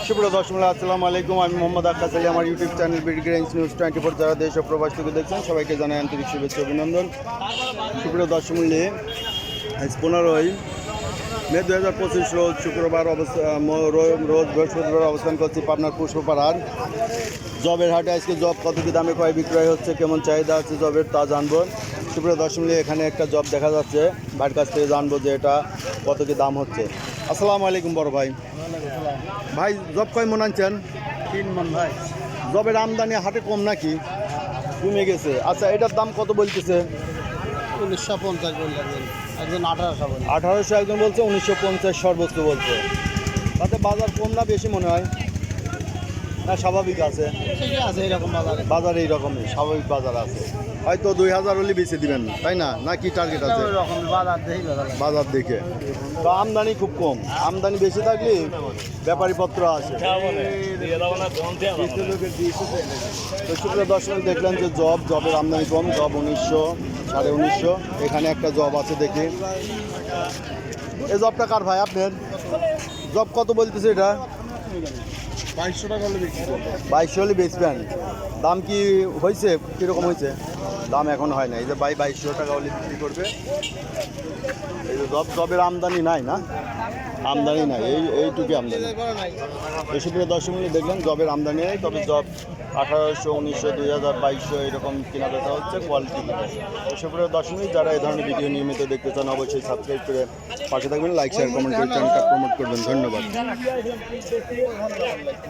সুপ্রিয় দর্শক, আসসালামু আলাইকুম। আমি মোহাম্মদ আক্কাস আলী। আমার ইউটিউব চ্যানেল বিডিগ্রেঞ্জ নিউজ 24 যারা দেশ ও প্রবাস থেকে দেখছেন সবাইকে জানাই আন্তরিক শুভেচ্ছা অভিনন্দন। সুপ্রিয় দর্শক মূল্যে আজ 15ই মে 2025 রোজ শুক্রবার রোজ বৃহস্পতিবার অবস্থান করছি পাবনার পুষ্পপাড়ার জবের হাটে। আজকে জব কত কি দামে ক্রয় বিক্রয় হচ্ছে, কেমন চাহিদা আছে জবের, তা জানবো। সুপ্রিয় দর্শক মূল্যে এখানে একটা জব দেখা যাচ্ছে, ভাইয়ের কাছ থেকে জানবো যে এটা কত কি দাম হচ্ছে। আসসালামু আলাইকুম বড় ভাই। ভাই জব কয় মন আনছেন? 3 মন ভাই। জবের আমদানি হাটে কম নাকি কমে গেছে? আচ্ছা, এটার দাম কত বলতেছে? 1950 বললেন, একজন 1800 বললেন। 1800 একজন বলছে, 1950 সর্বোচ্চ বলছে। তাতে বাজার কম না বেশি মনে হয়? না স্বাভাবিক আছে? ঠিকই আছে এরকম বাজারে। বাজার এইরকমই স্বাভাবিক বাজার আছে, হয়তো 2000 হলে বেশি দিবেন তাই না, না কি টার্গেট আছে? ওই রকম বাজার দেখি বাজার দেখে তো আমদানি খুব কম, আমদানি বেশি থাকলে ব্যাপারীপত্র আছে। তো শুক্রিয়া দর্শক, দেখলেন যে জবের আমদানি কম, জব 1900, 1950। এখানে একটা জব আছে দেখি। এই জবটা কার ভাই আপনার? জব কত বলতেছে এটা? 2200 টাকা হলে বিক্রি করবো। 2200 হলে বেচবেন? দাম কি হয়েছে, কীরকম হয়েছে? দাম এখন হয় না। এই যে 2200 টাকা হলে বিক্রি করবে। এই যে জবের আমদানি নাই না, আমদানি নাই, এইটুকু আমদানি। এসবের দর্শক দেখলেন জবের আমদানি নেই, তবে জব 1800, 1900, 2000, 2200 এরকম কেনা বেচা হচ্ছে কোয়ালিটি। এসবের দর্শক যারা এই ধরনের ভিডিও নিয়মিত দেখতে চান অবশ্যই সাবস্ক্রাইব করে পাশে থাকবেন, লাইক শেয়ার কমেন্ট করে চ্যানেলটা প্রমোট করবেন। ধন্যবাদ।